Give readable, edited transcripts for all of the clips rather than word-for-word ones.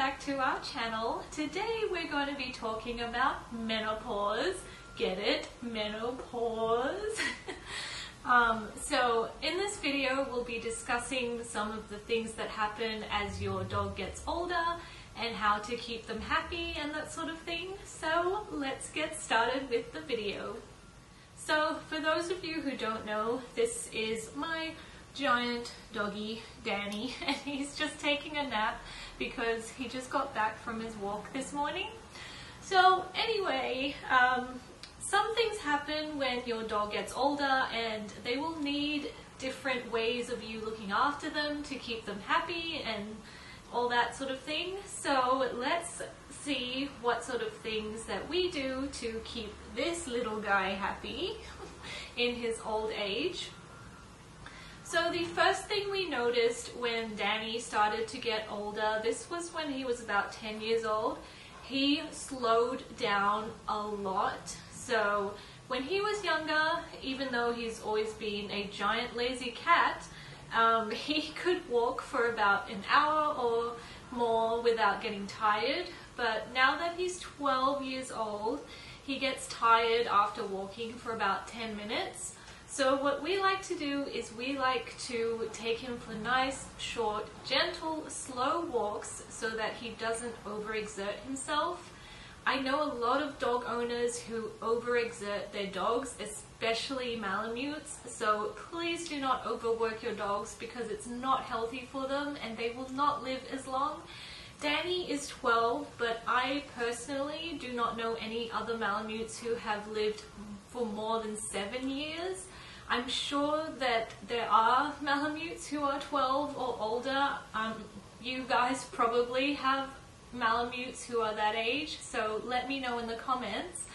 back to our channel. Today we're going to be talking about menopause. Get it? Menopause. So in this video we'll be discussing some of the things that happen as your dog gets older and how to keep them happy and that sort of thing. So let's get started with the video. So for those of you who don't know, this is my giant doggy, Danny, and he's just taking a nap because he just got back from his walk this morning. So anyway, some things happen when your dog gets older and they will need different ways of you looking after them to keep them happy and all that sort of thing. So let's see what sort of things that we do to keep this little guy happy in his old age. So the first thing we noticed when Danny started to get older, this was when he was about 10 years old, he slowed down a lot. So when he was younger, even though he's always been a giant lazy cat, he could walk for about an hour or more without getting tired. But now that he's 12 years old, he gets tired after walking for about 10 minutes. So what we like to do is we like to take him for nice, short, gentle, slow walks so that he doesn't overexert himself. I know a lot of dog owners who overexert their dogs, especially Malamutes, so please do not overwork your dogs because it's not healthy for them and they will not live as long. Danny is 12, but I personally do not know any other Malamutes who have lived for more than 7 years. I'm sure that there are Malamutes who are 12 or older. You guys probably have Malamutes who are that age, so let me know in the comments.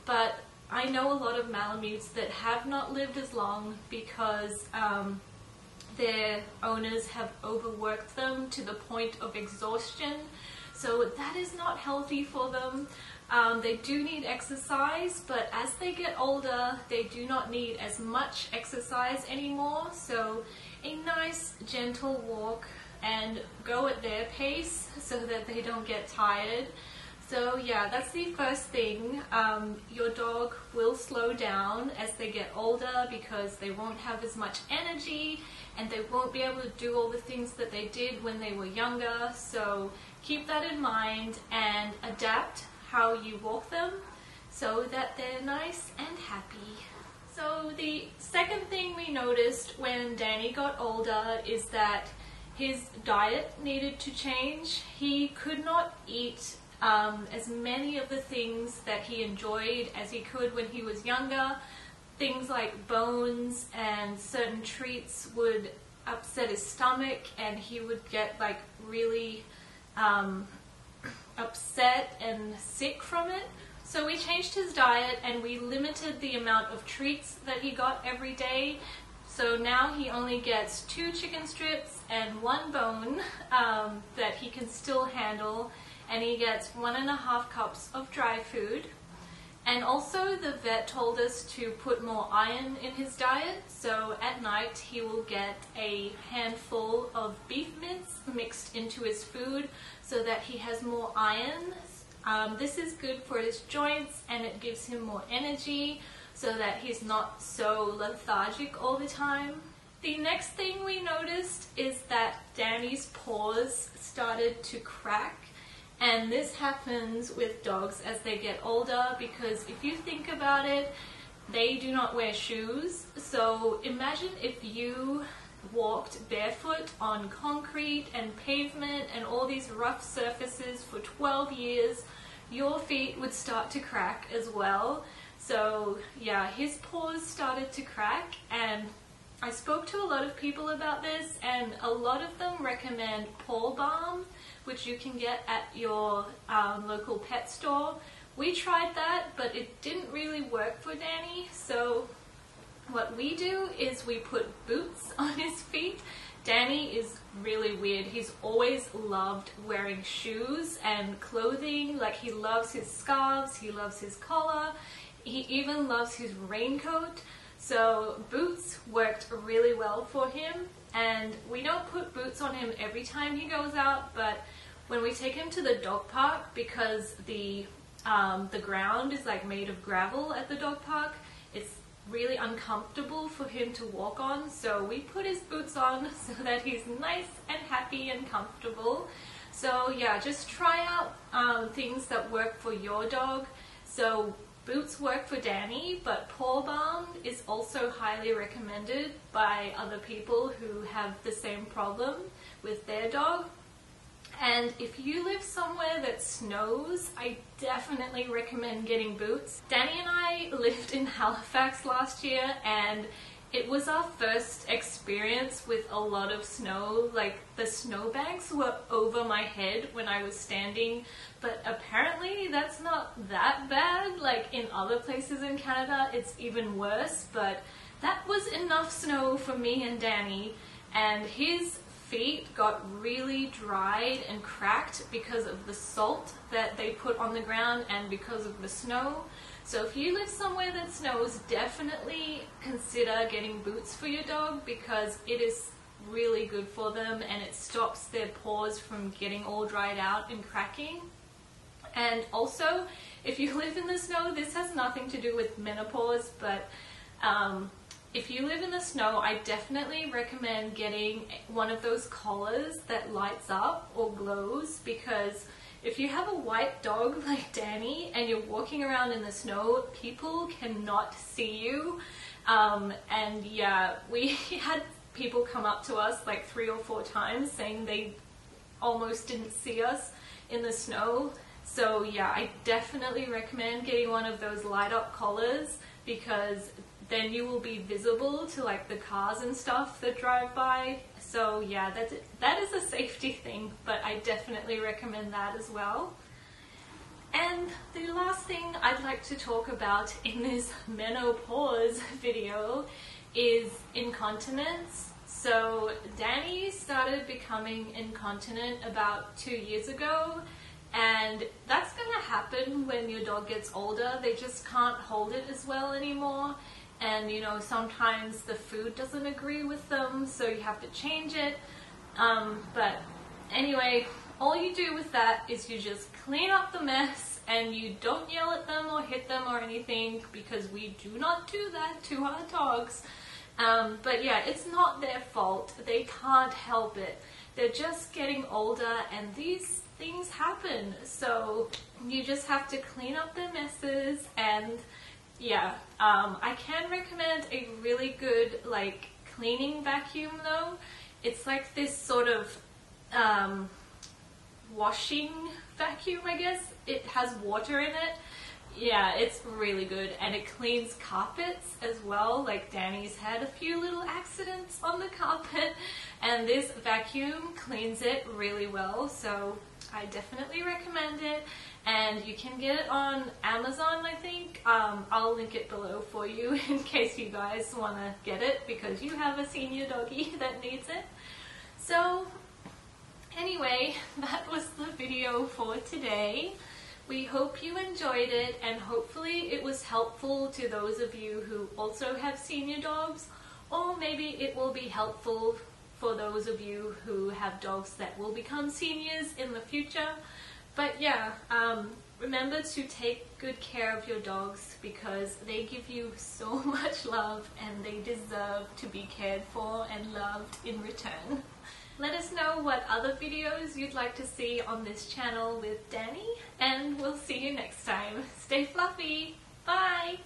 But I know a lot of Malamutes that have not lived as long because their owners have overworked them to the point of exhaustion. So that is not healthy for them. They do need exercise, but as they get older, they do not need as much exercise anymore. So a nice, gentle walk and go at their pace so that they don't get tired. So yeah, that's the first thing. Your dog will slow down as they get older because they won't have as much energy and they won't be able to do all the things that they did when they were younger. So keep that in mind and adapt how you walk them so that they're nice and happy. So the second thing we noticed when Danny got older is that his diet needed to change. He could not eat as many of the things that he enjoyed as he could when he was younger. Things like bones and certain treats would upset his stomach and he would get like really upset and sick from it. So we changed his diet and we limited the amount of treats that he got every day. So now he only gets 2 chicken strips and 1 bone that he can still handle, and he gets 1.5 cups of dry food. And also the vet told us to put more iron in his diet, so at night he will get a handful of beef mince mixed into his food so that he has more iron. This is good for his joints and it gives him more energy so that he's not so lethargic all the time. The next thing we noticed is that Danny's paws started to crack. And this happens with dogs as they get older because if you think about it, they do not wear shoes. So imagine if you walked barefoot on concrete and pavement and all these rough surfaces for 12 years, your feet would start to crack as well. So yeah, his paws started to crack, and I spoke to a lot of people about this and a lot of them recommend paw balm, which you can get at your local pet store. We tried that, but it didn't really work for Danny. So what we do is we put boots on his feet. Danny is really weird. He's always loved wearing shoes and clothing. Like, he loves his scarves, he loves his collar, he even loves his raincoat. So boots worked really well for him, and we don't put boots on him every time he goes out, but when we take him to the dog park, because the ground is like made of gravel at the dog park, it's really uncomfortable for him to walk on, so we put his boots on so that he's nice and happy and comfortable. So yeah, just try out things that work for your dog. So boots work for Danny, but paw balm is also highly recommended by other people who have the same problem with their dog. And if you live somewhere that snows, I definitely recommend getting boots. Danny and I lived in Halifax last year, and it was our first experience with a lot of snow. Like, the snowbanks were over my head when I was standing, but apparently that's not that bad. Like, in other places in Canada it's even worse, but that was enough snow for me and Danny, and his feet got really dried and cracked because of the salt that they put on the ground and because of the snow. So if you live somewhere that snows, definitely consider getting boots for your dog, because it is really good for them and it stops their paws from getting all dried out and cracking. And also, if you live in the snow, this has nothing to do with menopause, but if you live in the snow, I definitely recommend getting one of those collars that lights up or glows, because if you have a white dog like Danny and you're walking around in the snow, people cannot see you. And yeah, we had people come up to us like 3 or 4 times saying they almost didn't see us in the snow. So yeah, I definitely recommend getting one of those light up collars, because then you will be visible to like the cars and stuff that drive by. So yeah, that is a safety thing, but I definitely recommend that as well. And the last thing I'd like to talk about in this menopause video is incontinence. So Danny started becoming incontinent about 2 years ago, and that's gonna happen when your dog gets older. They just can't hold it as well anymore. And you know, sometimes the food doesn't agree with them, so you have to change it. But anyway, all you do with that is you just clean up the mess, and you don't yell at them or hit them or anything, because we do not do that to our dogs. But yeah, it's not their fault. They can't help it. They're just getting older and these things happen. So you just have to clean up their messes. And yeah, I can recommend a really good like cleaning vacuum though. It's like this sort of washing vacuum, I guess. It has water in it. Yeah, it's really good, and it cleans carpets as well. Like Danny's had a few little accidents on the carpet, and this vacuum cleans it really well, so I definitely recommend it. And you can get it on Amazon, I think. I'll link it below for you in case you guys want to get it, because you have a senior doggy that needs it. So anyway, that was the video for today. We hope you enjoyed it, and hopefully it was helpful to those of you who also have senior dogs, or maybe it will be helpful for those of you who have dogs that will become seniors in the future. But yeah, remember to take good care of your dogs, because they give you so much love and they deserve to be cared for and loved in return. Let us know what other videos you'd like to see on this channel with Danny, and we'll see you next time. Stay fluffy! Bye!